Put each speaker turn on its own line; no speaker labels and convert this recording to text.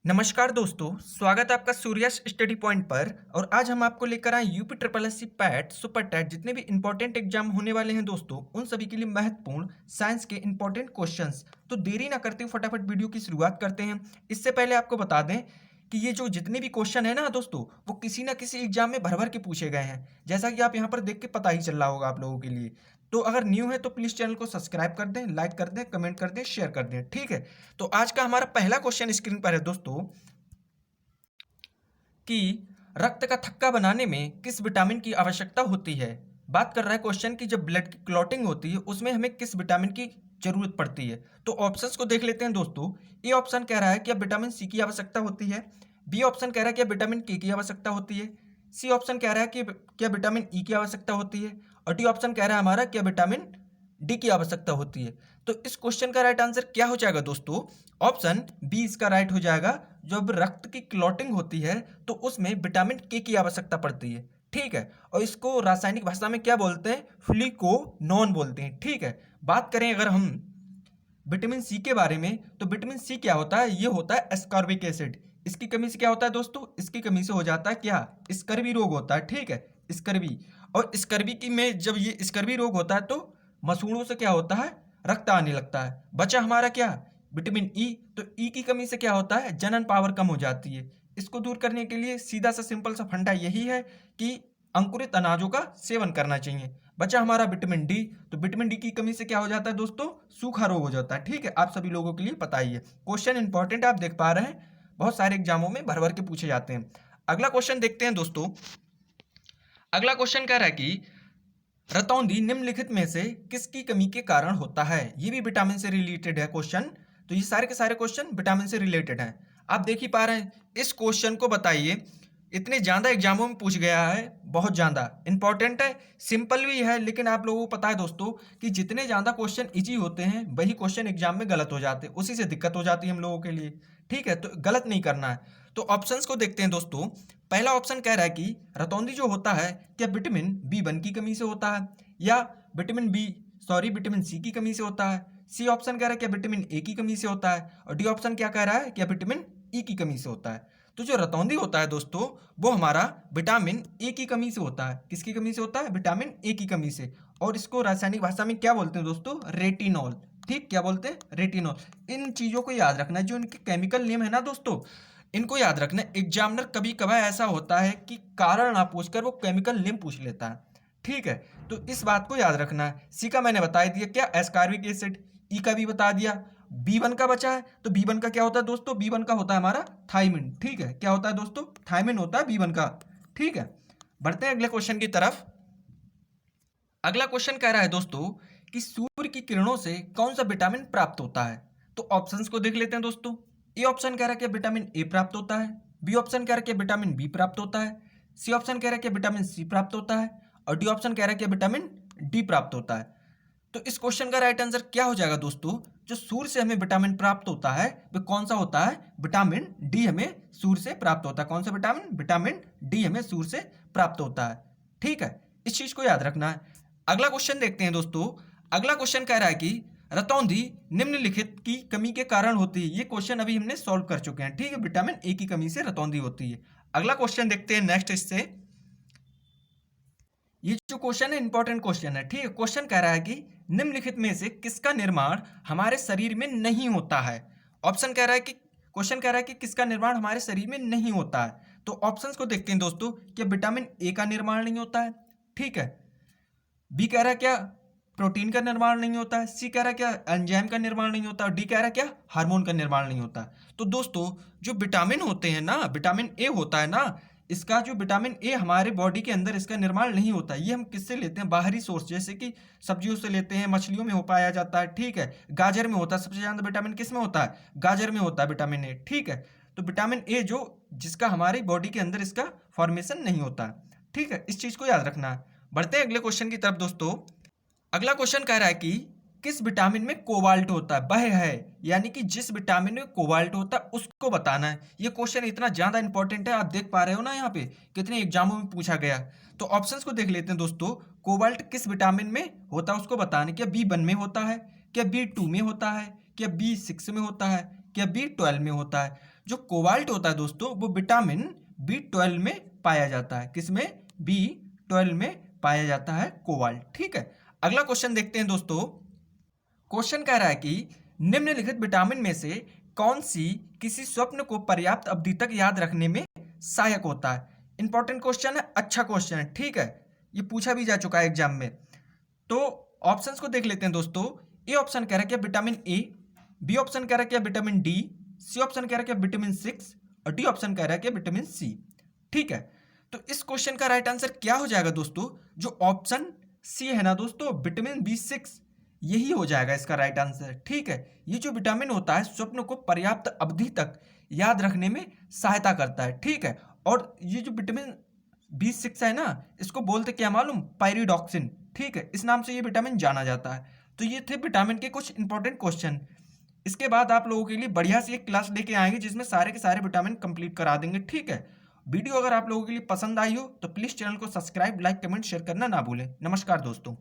नमस्कार दोस्तों, स्वागत है आपका सूर्यास स्टडी पॉइंट पर। और आज हम आपको लेकर आए UP triple S C PET super TET जितने भी इंपॉर्टेंट एग्जाम होने वाले हैं दोस्तों, उन सभी के लिए महत्वपूर्ण साइंस के इंपॉर्टेंट क्वेश्चंस। तो देरी ना करते हुए फटाफट वीडियो की शुरुआत करते हैं। इससे पहले आपको बता दें कि ये जो जितने भी क्वेश्चन है ना दोस्तों, वो किसी ना किसी एग्जाम में भर भर के पूछे गए हैं, जैसा कि आप यहाँ पर देख के पता ही चल रहा होगा आप लोगों के लिए। तो अगर न्यू है तो प्लीज चैनल को सब्सक्राइब कर दें, लाइक कर दें, कमेंट कर दें, शेयर कर दें, ठीक है। तो आज का हमारा पहला क्वेश्चन स्क्रीन पर है दोस्तों कि रक्त का थक्का बनाने में किस विटामिन की आवश्यकता होती है। बात कर रहा है क्वेश्चन की जब ब्लड की क्लॉटिंग होती है उसमें हमें किस विटामिन की जरूरत पड़ती है। तो ऑप्शंस को देख लेते हैं दोस्तों। ए ऑप्शन कह रहा है कि अब विटामिन सी की आवश्यकता होती है। बी ऑप्शन कह रहा है कि अब विटामिन के की आवश्यकता होती है। सी ऑप्शन कह रहा है कि क्या विटामिन ई की आवश्यकता होती है। और डी ऑप्शन कह रहा है हमारा क्या विटामिन डी की आवश्यकता होती है। तो इस क्वेश्चन का राइट आंसर क्या हो जाएगा दोस्तों? ऑप्शन बी इसका राइट हो जाएगा। जब रक्त की क्लॉटिंग होती है तो उसमें विटामिन के की आवश्यकता पड़ती है, ठीक है। और इसको रासायनिक भाषा में क्या बोलते हैं? फ्लिकोनॉन बोलते हैं, ठीक है। बात करें अगर हम विटामिन सी के बारे में, तो विटामिन सी क्या होता है? ये होता है एस्कॉर्बिक एसिड। इसकी कमी से क्या होता है दोस्तों? इसकी कमी से हो जाता है क्या? स्कर्वी रोग होता है, ठीक है, स्कर्वी। और स्कर्वी की में जब ये स्कर्वी रोग होता है तो मसूड़ों से क्या होता है? रक्त आने लगता है। बचा हमारा क्या? Vitamin E. तो ई की कमी से क्या होता है? जनन पावर कम हो जाती है। इसको दूर करने के लिए सीधा सा सिंपल सा फंडा यही है कि अंकुरित अनाजों का सेवन करना चाहिए। बचा हमारा विटामिन डी। तो विटामिन डी की कमी से क्या हो जाता है दोस्तों? सूखा रोग हो जाता है, ठीक है। आप सभी लोगों के लिए पता ही है। क्वेश्चन इंपॉर्टेंट आप देख पा रहे हैं, बहुत सारे एग्जामों में भर भर के पूछे जाते हैं। अगला क्वेश्चन देखते हैं दोस्तों। अगला क्वेश्चन कह रहा है कि रतौंधी निम्नलिखित में से किसकी कमी के कारण होता है। ये भी विटामिन से रिलेटेड है क्वेश्चन। तो ये सारे के सारे क्वेश्चन विटामिन से रिलेटेड हैं। आप देख ही पा रहे हैं। इस क्वेश्चन को बताइए, इतने ज़्यादा एग्जामों में पूछ गया है, बहुत ज़्यादा इंपॉर्टेंट है, सिंपल भी है। लेकिन आप लोगों को पता है दोस्तों कि जितने ज़्यादा क्वेश्चन इजी होते हैं वही क्वेश्चन एग्जाम में गलत हो जाते हैं, उसी से दिक्कत हो जाती है हम लोगों के लिए, ठीक है। तो गलत नहीं करना है। तो ऑप्शंस को देखते हैं दोस्तों। पहला ऑप्शन कह रहा है कि रतौंधी जो होता है क्या विटामिन बी1 की कमी से होता है, या विटामिन सी की कमी से होता है। सी ऑप्शन कह रहा है क्या विटामिन ए की कमी से होता है। और डी ऑप्शन क्या कह रहा है? क्या विटामिन ई की कमी से होता है। तो जो रतौंधी होता है दोस्तों, वो हमारा विटामिन ए की कमी से होता है। किसकी कमी से होता है? विटामिन ए की कमी से। और इसको रासायनिक भाषा में क्या बोलते हैं दोस्तों? रेटिनॉल, ठीक। क्या बोलते हैं? रेटिनॉल। इन चीज़ों को याद रखना है, जो इनके केमिकल नेम है ना दोस्तों, इनको याद रखना है। एग्जामिनर कभी कभार ऐसा होता है कि कारण ना पूछकर वो केमिकल नेम पूछ लेता है, ठीक है। तो इस बात को याद रखना है। सी का मैंने बता दिया क्या? Ascorbic acid. ई का भी बता दिया। बी1 का बचा है, तो बी1 का क्या होता है दोस्तों? बी1 का होता है हमारा थायमिन, ठीक है। क्या होता है दोस्तों? थायमिन होता है बी1 का, ठीक है। बढ़ते हैं अगले क्वेश्चन की तरफ। अगला क्वेश्चन कह रहा है दोस्तों कि सूर्य की किरणों से कौन सा विटामिन प्राप्त होता है। तो ऑप्शंस को देख लेते हैं दोस्तों। ए ऑप्शन कह रहा है कि विटामिन ए प्राप्त होता है। बी ऑप्शन कह रहा है कि विटामिन बी प्राप्त होता है। सी ऑप्शन कह रहा है कि विटामिन सी प्राप्त होता है। और डी ऑप्शन कह रहा है कि विटामिन डी प्राप्त होता है। तो इस क्वेश्चन का राइट आंसर क्या हो जाएगा दोस्तों? जो सूर्य से हमें विटामिन प्राप्त होता है वो कौन सा होता है? विटामिन डी हमें सूर्य से प्राप्त होता है। कौन सा विटामिन? विटामिन डी हमें सूर्य से प्राप्त होता है, ठीक है। इस चीज को याद रखना है। अगला क्वेश्चन देखते हैं दोस्तों। अगला क्वेश्चन कह रहा है कि रतौंधी निम्नलिखित की कमी के कारण होती है। ये क्वेश्चन अभी हमने सॉल्व कर चुके हैं, ठीक है। विटामिन ए की कमी से रतौंधी होती है। अगला क्वेश्चन देखते हैं नेक्स्ट इससे। ये जो क्वेश्चन है इंपॉर्टेंट क्वेश्चन है, ठीक है। क्वेश्चन कह रहा है कि निम्नलिखित में से किसका निर्माण हमारे शरीर में नहीं होता है। ऑप्शन कह रहा है कि क्वेश्चन कह रहा है कि किसका निर्माण हमारे शरीर में नहीं होता है। तो ऑप्शंस को देखते हैं दोस्तों। क्या विटामिन ए का निर्माण नहीं होता है, ठीक है। बी कह रहा है क्या प्रोटीन का निर्माण नहीं होता है। सी कह रहा है क्या एंजाइम का निर्माण नहीं होता। और डी कह रहा है क्या हार्मोन का निर्माण नहीं होता। तो दोस्तों जो विटामिन होते हैं ना, विटामिन ए होता है ना, इसका जो विटामिन ए हमारे बॉडी के अंदर इसका निर्माण नहीं होता। ये हम किससे लेते हैं? बाहरी सोर्स, जैसे कि सब्जियों से लेते हैं, मछलियों में हो पाया जाता है, ठीक है। गाजर में होता है। सबसे ज्यादा विटामिन किस में होता है? गाजर में होता है विटामिन ए, ठीक है। तो विटामिन ए जो जिसका हमारी बॉडी के अंदर इसका फॉर्मेशन नहीं होता है, ठीक है। इस चीज को याद रखना है। बढ़ते हैं अगले क्वेश्चन की तरफ दोस्तों। अगला क्वेश्चन कह रहा है कि किस विटामिन में कोबाल्ट होता है। वह है यानी कि जिस विटामिन में कोबाल्ट होता है उसको बताना है। ये क्वेश्चन इतना ज्यादा इंपॉर्टेंट है, आप देख पा रहे हो ना यहाँ पे कितने एग्जामों में पूछा गया। तो ऑप्शंस को देख लेते हैं दोस्तों। कोबाल्ट किस विटामिन में होता है उसको बताना। क्या बी1 में होता है, क्या बी2 में होता है, क्या बी6 में होता है, क्या बी12 में होता है। जो कोबाल्ट होता है दोस्तों वो विटामिन B12 में पाया जाता है। किसमें? B12 में पाया जाता है कोबाल्ट। ठीक है, अगला क्वेश्चन देखते हैं दोस्तों। क्वेश्चन कह रहा है कि निम्नलिखित विटामिन में से कौन सी किसी स्वप्न को पर्याप्त अवधि तक याद रखने में सहायक होता है। इंपॉर्टेंट क्वेश्चन है, अच्छा क्वेश्चन है। ठीक है, ये पूछा भी जा चुका है एग्जाम में। तो ऑप्शंस को देख लेते हैं दोस्तों। ए ऑप्शन कह रहा है क्या विटामिन ए, बी ऑप्शन कह रहा है क्या विटामिन डी, सी ऑप्शन कह रहा है क्या विटामिन 6 और डी ऑप्शन कह रहा है क्या विटामिन सी। ठीक है, तो इस क्वेश्चन का राइट आंसर क्या हो जाएगा दोस्तों? जो ऑप्शन सी है ना दोस्तों, विटामिन B6, यही हो जाएगा इसका राइट आंसर। ठीक है, ये जो विटामिन होता है स्वप्न को पर्याप्त अवधि तक याद रखने में सहायता करता है। ठीक है, और ये जो विटामिन B6 है ना, इसको बोलते क्या मालूम? पायरिडॉक्सिन। ठीक है, इस नाम से ये विटामिन जाना जाता है। तो ये थे विटामिन के कुछ इंपॉर्टेंट क्वेश्चन। इसके बाद आप लोगों के लिए बढ़िया सी एक क्लास लेके आएंगे जिसमें सारे के सारे विटामिन कंप्लीट करा देंगे। ठीक है, वीडियो अगर आप लोगों के लिए पसंद आई हो तो प्लीज़ चैनल को सब्सक्राइब, लाइक, कमेंट, शेयर करना ना भूलें। नमस्कार दोस्तों।